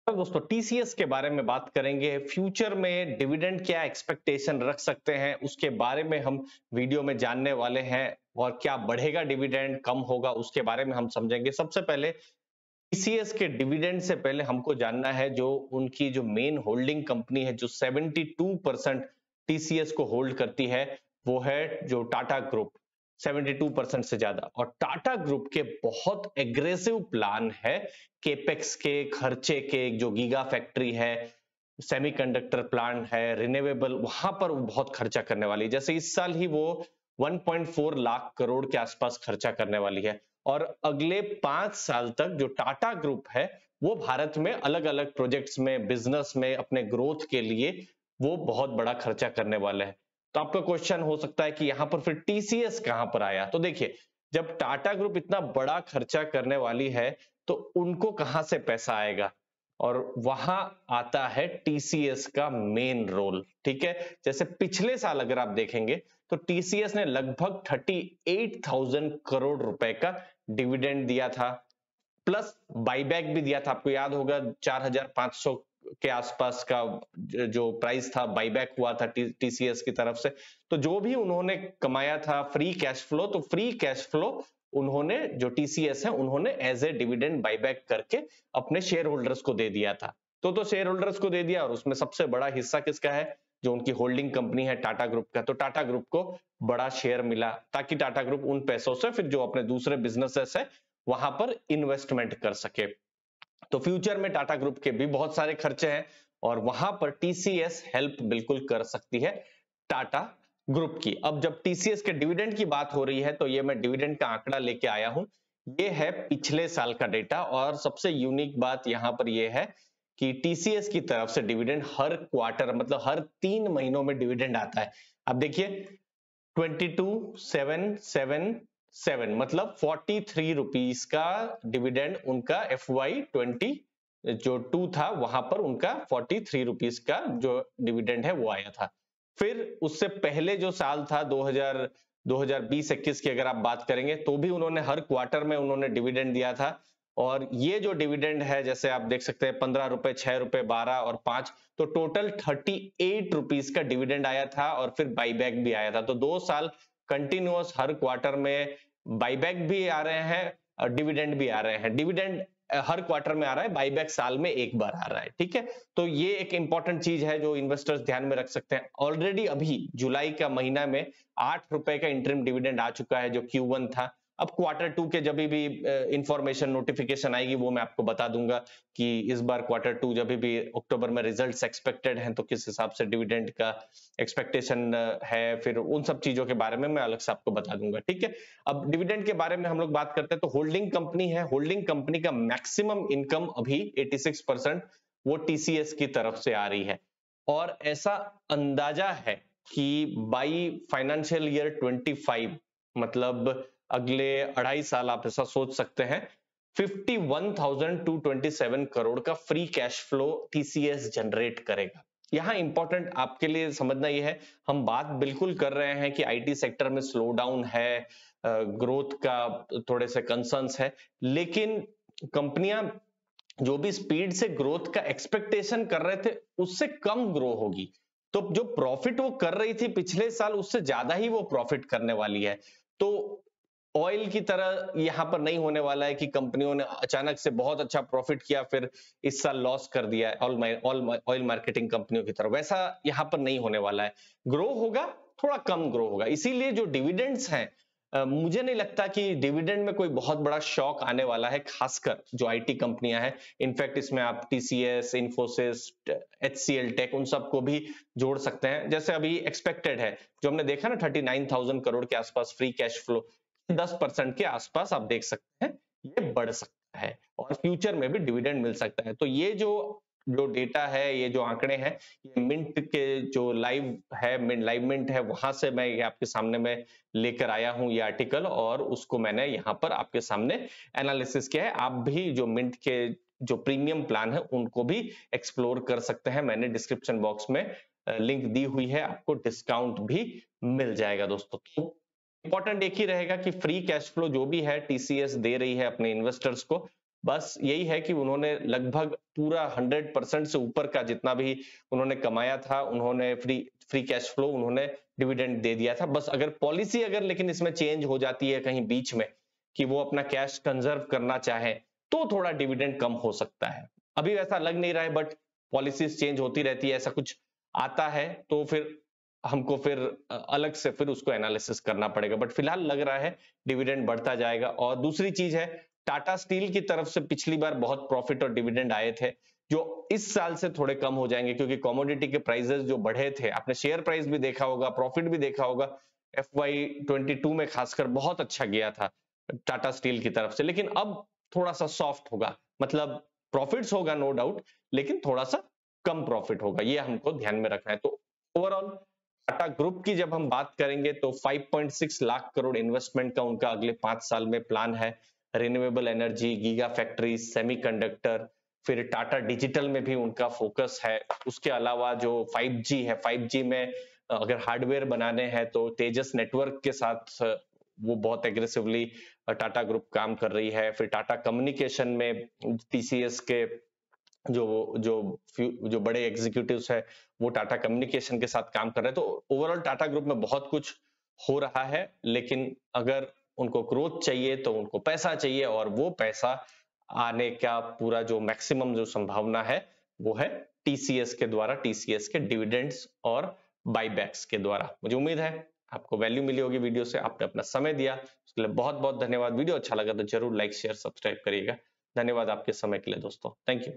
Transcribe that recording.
तो दोस्तों टीसीएस के बारे में बात करेंगे। फ्यूचर में डिविडेंड क्या एक्सपेक्टेशन रख सकते हैं उसके बारे में हम वीडियो में जानने वाले हैं, और क्या बढ़ेगा डिविडेंड कम होगा उसके बारे में हम समझेंगे। सबसे पहले टीसीएस के डिविडेंड से पहले हमको जानना है जो उनकी जो मेन होल्डिंग कंपनी है जो 72% टीसीएस को होल्ड करती है, वो है जो टाटा ग्रुप। 72% से ज्यादा, और टाटा ग्रुप के बहुत एग्रेसिव प्लान है केपेक्स के खर्चे के, जो गीगा फैक्ट्री है, सेमीकंडक्टर प्लांट है, रिन्यूएबल, वहां पर वो बहुत खर्चा करने वाली है। जैसे इस साल ही वो 1.4 लाख करोड़ के आसपास खर्चा करने वाली है, और अगले 5 साल तक जो टाटा ग्रुप है वो भारत में अलग अलग प्रोजेक्ट्स में, बिजनेस में, अपने ग्रोथ के लिए वो बहुत बड़ा खर्चा करने वाले हैं। तो आपका क्वेश्चन हो सकता है कि यहां पर फिर टीसीएस कहां पर आया। तो देखिए, जब टाटा ग्रुप इतना बड़ा खर्चा करने वाली है तो उनको कहां से पैसा आएगा, और वहां आता है टीसीएस का मेन रोल। ठीक है, जैसे पिछले साल अगर आप देखेंगे तो टीसीएस ने लगभग 38,000 करोड़ रुपए का डिविडेंड दिया था, प्लस बाईबैक भी दिया था। आपको याद होगा 4,500 के आसपास का जो प्राइस था, बाईबैक हुआ था टीसीएस की तरफ से। तो जो भी उन्होंने कमाया था फ्री कैश फ्लो, तो फ्री कैश फ्लो उन्होंने, जो टीसीएस है, उन्होंने एज ए डिविडेंड बाईबैक करके अपने शेयर होल्डर्स को दे दिया था। तो शेयर होल्डर्स को दे दिया, और उसमें सबसे बड़ा हिस्सा किसका है? जो उनकी होल्डिंग कंपनी है टाटा ग्रुप का। तो टाटा ग्रुप को बड़ा शेयर मिला, ताकि टाटा ग्रुप उन पैसों से फिर जो अपने दूसरे बिजनेसेस है वहां पर इन्वेस्टमेंट कर सके। तो फ्यूचर में टाटा ग्रुप के भी बहुत सारे खर्चे हैं, और वहां पर टीसीएस हेल्प बिल्कुल कर सकती है टाटा ग्रुप की। अब जब टीसीएस के डिविडेंड की बात हो रही है तो ये मैं डिविडेंड का आंकड़ा लेके आया हूं। ये है पिछले साल का डेटा, और सबसे यूनिक बात यहां पर ये है कि टीसीएस की तरफ से डिविडेंड हर क्वार्टर, मतलब हर 3 महीनों में डिविडेंड आता है। अब देखिए 22,777, मतलब 43 रुपीस का डिविडेंड उनका FY20 जो 2 था, वहां पर उनका 43 रुपीस का जो डिविडेंड है वो आया था। फिर उससे पहले जो साल था 2020-21 की अगर आप बात करेंगे तो भी उन्होंने हर क्वार्टर में उन्होंने डिविडेंड दिया था। और ये जो डिविडेंड है, जैसे आप देख सकते हैं, 15 रुपए, 6 रुपए, 12 और 5, तो टोटल 38 रुपीस का डिविडेंड आया था, और फिर बाईबैक भी आया था। तो 2 साल कंटिन्यूअस हर क्वार्टर में बाईबैक भी आ रहे हैं और डिविडेंड भी आ रहे हैं। डिविडेंड हर क्वार्टर में आ रहा है, बाईबैक साल में एक बार आ रहा है। ठीक है, तो ये एक इंपॉर्टेंट चीज है जो इन्वेस्टर्स ध्यान में रख सकते हैं। ऑलरेडी अभी जुलाई का महीना में 8 रुपए का इंटरिम डिविडेंड आ चुका है, जो Q1 था। अब Q2 के जब भी इंफॉर्मेशन नोटिफिकेशन आएगी वो मैं आपको बता दूंगा कि इस बार Q2 जब भी अक्टूबर में रिजल्ट्स एक्सपेक्टेड हैं तो किस हिसाब से डिविडेंड का एक्सपेक्टेशन है, फिर उन सब चीजों के बारे में मैं अलग से आपको बता दूंगा। ठीक है, अब डिविडेंड के बारे में हम लोग बात करते हैं तो होल्डिंग कंपनी है, होल्डिंग कंपनी का मैक्सिमम इनकम अभी 86% वो टीसीएस की तरफ से आ रही है, और ऐसा अंदाजा है कि बाई फाइनेंशियल ईयर 25, मतलब अगले 2.5 साल, आप ऐसा सोच सकते हैं, 51,227 करोड़ का free cash flow TCS generate करेगा। यहां इंपॉर्टेंट आपके लिए समझना यह है, हम बात बिल्कुल कर रहे हैं कि आईटी सेक्टर में स्लो डाउन है, ग्रोथ का थोड़े से कंसर्न्स है, लेकिन कंपनियां जो भी स्पीड से ग्रोथ का एक्सपेक्टेशन कर रहे थे उससे कम ग्रो होगी। तो जो प्रॉफिट वो कर रही थी पिछले साल, उससे ज्यादा ही वो प्रॉफिट करने वाली है। तो ऑयल की तरह यहां पर नहीं होने वाला है कि कंपनियों ने अचानक से बहुत अच्छा प्रॉफिट किया फिर इस साल लॉस कर दिया है, ऑयल मार्केटिंग कंपनियों की तरह वैसा यहां पर नहीं होने वाला है। ग्रो होगा, थोड़ा कम ग्रो होगा। इसीलिए जो डिविडेंड्स हैं, मुझे नहीं लगता कि डिविडेंड में कोई बहुत बड़ा शॉक आने वाला है, खासकर जो आईटी कंपनियां हैं। इनफैक्ट इसमें आप टीसीएस, इन्फोसिस, एचसीएल टेक, उन सबको भी जोड़ सकते हैं। जैसे अभी एक्सपेक्टेड है, जो हमने देखा ना 39,000 करोड़ के आसपास फ्री कैश फ्लो, 10% के आसपास आप देख सकते हैं ये बढ़ सकता है, और फ्यूचर में भी डिविडेंड मिल सकता है। तो ये जो डेटा है, ये जो आंकड़े हैं, ये मिंट के जो लाइव मिंट है, वहां से मैं ये आपके सामने में लेकर आया हूं ये आर्टिकल, और उसको मैंने यहां पर आपके सामने एनालिसिस किया है। आप भी जो मिंट के जो प्रीमियम प्लान है उनको भी एक्सप्लोर कर सकते हैं। मैंने डिस्क्रिप्शन बॉक्स में लिंक दी हुई है, आपको डिस्काउंट भी मिल जाएगा दोस्तों। तो इंपॉर्टेंट एक ही रहेगा कि फ्री कैश फ्लो जो भी है टीसीएस दे रही है अपने इन्वेस्टर्स को, बस यही है कि उन्होंने लगभग पूरा 100% से ऊपर का जितना भी उन्होंने कमाया था, उन्होंने फ्री कैश फ्लो उन्होंने डिविडेंड दे दिया था। बस अगर पॉलिसी अगर लेकिन इसमें चेंज हो जाती है कहीं बीच में कि वो अपना कैश कंजर्व करना चाहे, तो थोड़ा डिविडेंड कम हो सकता है। अभी वैसा लग नहीं रहा है, बट पॉलिसीज चेंज होती रहती है, ऐसा कुछ आता है तो फिर हमको फिर अलग से फिर उसको एनालिसिस करना पड़ेगा, बट फिलहाल लग रहा है डिविडेंड बढ़ता जाएगा। और दूसरी चीज है, टाटा स्टील की तरफ से पिछली बार बहुत प्रॉफिट और डिविडेंड आए थे, जो इस साल से थोड़े कम हो जाएंगे, क्योंकि कमोडिटी के प्राइसेस जो बढ़े थे, आपने शेयर प्राइस भी देखा होगा, प्रॉफिट भी देखा होगा, FY22 में खासकर बहुत अच्छा गया था टाटा स्टील की तरफ से, लेकिन अब थोड़ा सा सॉफ्ट होगा, मतलब प्रॉफिट्स होगा नो डाउट, लेकिन थोड़ा सा कम प्रॉफिट होगा, ये हमको ध्यान में रखना है। तो ओवरऑल टाटा ग्रुप की जब हम बात करेंगे तो 5.6 लाख करोड़ इन्वेस्टमेंट का उनका अगले 5 साल में प्लान है। Renewable energy, giga factory, semiconductor, फिर टाटा डिजिटल में भी उनका फोकस है। उसके अलावा जो 5G है, 5G में अगर हार्डवेयर बनाने हैं तो तेजस नेटवर्क के साथ वो बहुत एग्रेसिवली टाटा ग्रुप काम कर रही है। फिर टाटा कम्युनिकेशन में TCS के जो जो जो बड़े एग्जीक्यूटिव्स है वो टाटा कम्युनिकेशन के साथ काम कर रहे हैं। तो ओवरऑल टाटा ग्रुप में बहुत कुछ हो रहा है, लेकिन अगर उनको ग्रोथ चाहिए तो उनको पैसा चाहिए, और वो पैसा आने का पूरा जो मैक्सिमम जो संभावना है वो है TCS के द्वारा, TCS के डिविडेंड्स और बाईबैक्स के द्वारा। मुझे उम्मीद है आपको वैल्यू मिली होगी वीडियो से, आपने अपना समय दिया उसके लिए बहुत बहुत धन्यवाद। वीडियो अच्छा लगा तो जरूर लाइक शेयर सब्सक्राइब करिएगा। धन्यवाद आपके समय के लिए दोस्तों, थैंक यू।